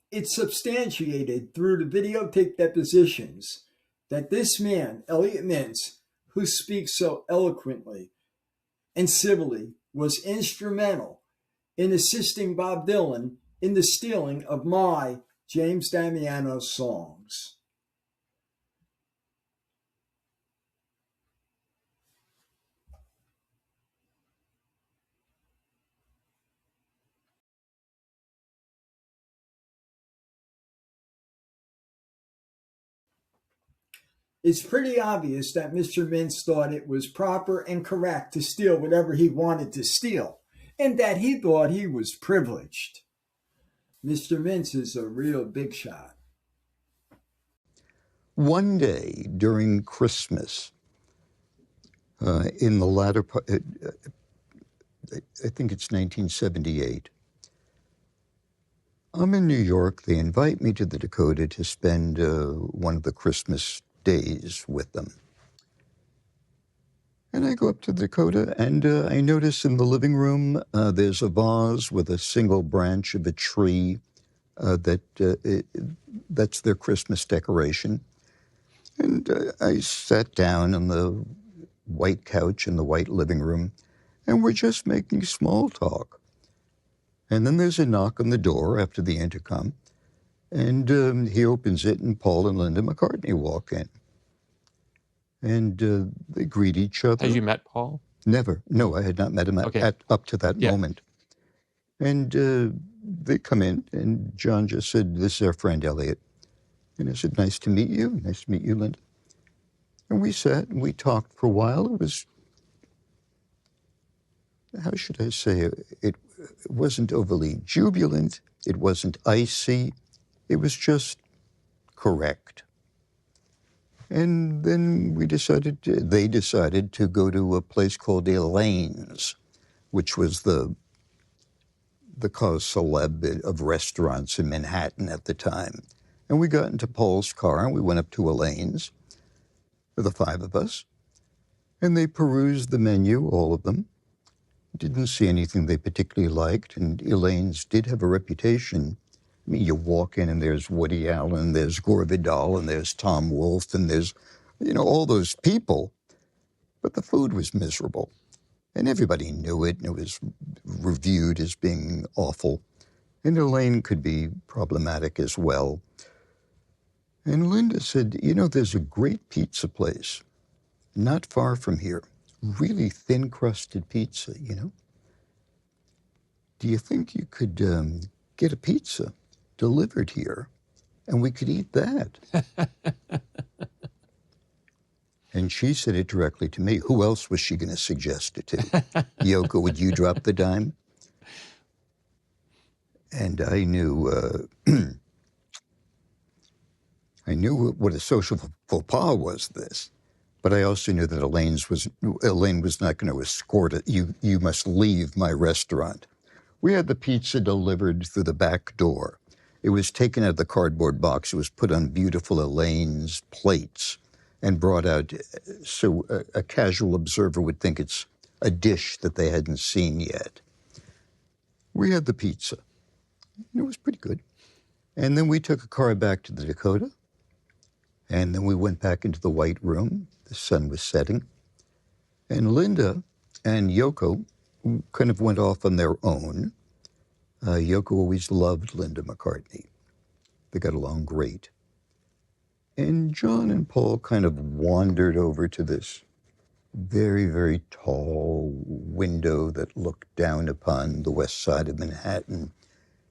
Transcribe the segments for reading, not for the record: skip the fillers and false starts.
It's substantiated through the videotape depositions that this man, Elliot Mintz, who speaks so eloquently and civilly, was instrumental in assisting Bob Dylan in the stealing of my James Damiano songs. It's pretty obvious that Mr. Mintz thought it was proper and correct to steal whatever he wanted to steal, and that he thought he was privileged. Mr. Mintz is a real big shot. One day during Christmas, in the latter part, I think it's 1978, I'm in New York. They invite me to the Dakota to spend one of the Christmas days with them. And I go up to the Dakota, and I notice in the living room there's a vase with a single branch of a tree that's their Christmas decoration. And I sat down on the white couch in the white living room, and we're just making small talk. And then there's a knock on the door after the intercom, and he opens it, and Paul and Linda McCartney walk in. And they greet each other. Had you met Paul? Never. No, I had not met him up to that moment. And they come in, and John just said, "This is our friend Elliot." And I said, "Nice to meet you. Nice to meet you, Linda." And we sat and we talked for a while. It was, how should I say, it wasn't overly jubilant. It wasn't icy. It was just correct. And then they decided to go to a place called Elaine's, which was the cause celeb of restaurants in Manhattan at the time. And we got into Paul's car, and we went up to Elaine's, the five of us, and they perused the menu, all of them. Didn't see anything they particularly liked, and Elaine's did have a reputation. I mean, you walk in, and there's Woody Allen, there's Gore Vidal, and there's Tom Wolfe, and there's, all those people. But the food was miserable, and everybody knew it, and it was reviewed as being awful. And Elaine could be problematic as well. And Linda said, there's a great pizza place not far from here. Really thin-crusted pizza, Do you think you could get a pizza delivered here, and we could eat that? And she said it directly to me. Who else was she going to suggest it to? Yoko, would you drop the dime? And I knew I knew what a social faux pas was this, but I also knew that Elaine was not going to escort it. You must leave my restaurant. We had the pizza delivered through the back door. It was taken out of the cardboard box. It was put on beautiful Elaine's plates and brought out so a casual observer would think it's a dish that they hadn't seen yet. We had the pizza. It was pretty good. And then we took a car back to the Dakota. And then we went back into the white room. The sun was setting. And Linda and Yoko kind of went off on their own. Yoko always loved Linda McCartney. They got along great. And John and Paul kind of wandered over to this very, very tall window that looked down upon the west side of Manhattan.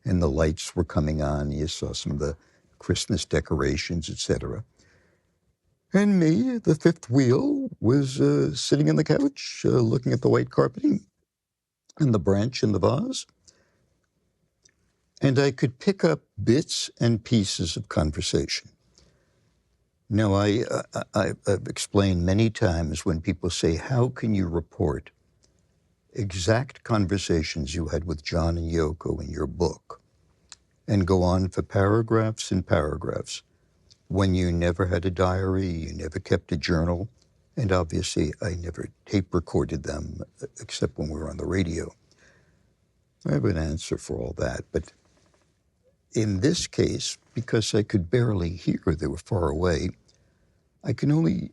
And the lights were coming on. You saw some of the Christmas decorations, etc. And me, the fifth wheel, was sitting on the couch, looking at the white carpeting and the branch in the vase. And I could pick up bits and pieces of conversation. Now, I've explained many times when people say, how can you report exact conversations you had with John and Yoko in your book and go on for paragraphs and paragraphs when you never had a diary, you never kept a journal, and obviously I never tape recorded them except when we were on the radio. I have an answer for all that, but in this case, because I could barely hear, they were far away, I can only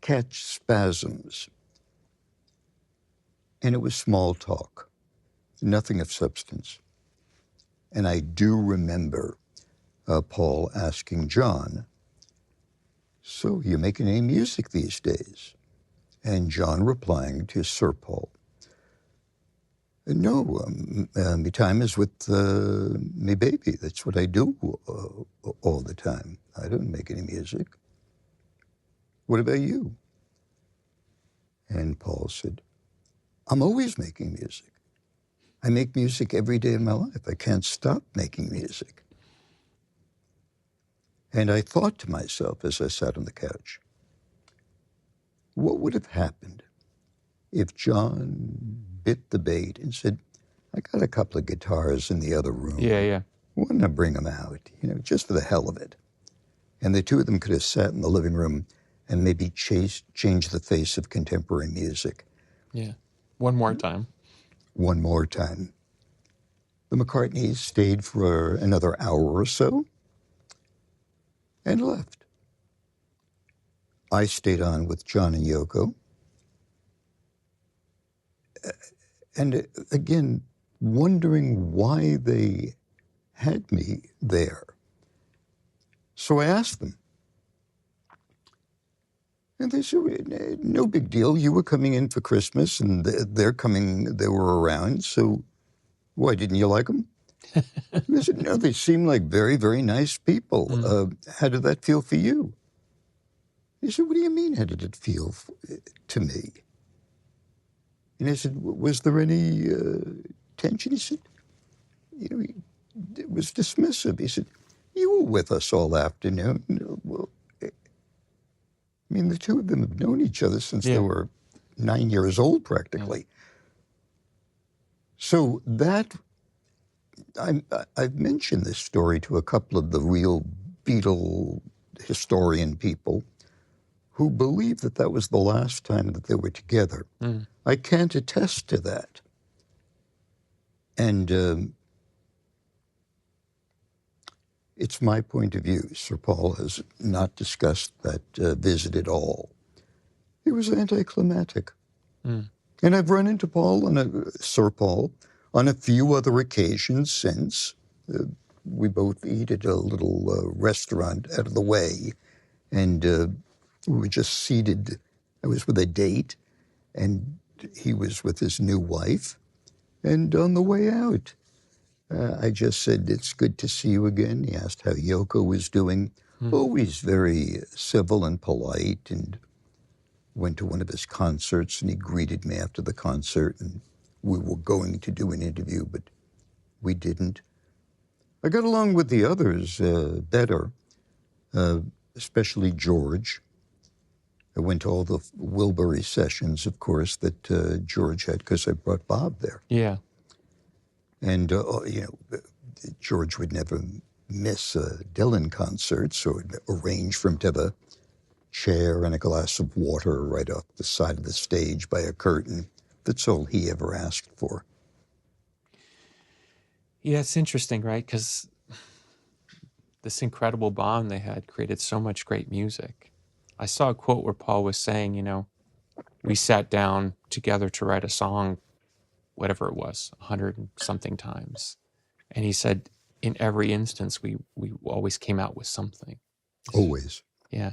catch spasms. And it was small talk, nothing of substance. And I do remember Paul asking John, "So you're making any music these days?" And John replying to Sir Paul, "No, my time is with me baby. That's what I do all the time. I don't make any music. What about you?" And Paul said, "I'm always making music. I make music every day in my life. I can't stop making music." And I thought to myself as I sat on the couch, what would have happened if John bit the bait and said, "I got a couple of guitars in the other room. Yeah. Why don't I bring them out, just for the hell of it?" And the two of them could have sat in the living room and maybe changed the face of contemporary music. Yeah. One more time. One more time. The McCartneys stayed for another hour or so and left. I stayed on with John and Yoko. And again, wondering why they had me there. So I asked them. And they said, "No big deal. You were coming in for Christmas, and they were around, so why, didn't you like them?" And they said, "No, they seem like very, very nice people. How did that feel for you?" He said, "What do you mean, how did it feel to me?" And I said, "Was there any tension?" He said, it was dismissive. He said, "You were with us all afternoon. Well, I mean, the two of them have known each other since they were 9 years old, practically." Yeah. So that, I've mentioned this story to a couple of the real Beatle historian people who believe that that was the last time that they were together. I can't attest to that. And it's my point of view. Sir Paul has not discussed that visit at all. It was anticlimactic. And I've run into Sir Paul on a few other occasions since. We both eat at a little restaurant out of the way, and we were just seated. I was with a date, and he was with his new wife. And on the way out, I just said, "It's good to see you again." He asked how Yoko was doing. Always very civil and polite, and went to one of his concerts, and he greeted me after the concert, and we were going to do an interview, but we didn't. I got along with the others better, especially George. I went to all the Wilbury sessions, of course, that George had, because I brought Bob there. Yeah. And, George would never miss a Dylan concert, so I'd arrange for him to have a chair and a glass of water right off the side of the stage by a curtain. That's all he ever asked for. Yeah, it's interesting, right? Because this incredible bond they had created so much great music. I saw a quote where Paul was saying, we sat down together to write a song, whatever it was, 100 and something times. And he said, in every instance, we always came out with something. Always. Yeah.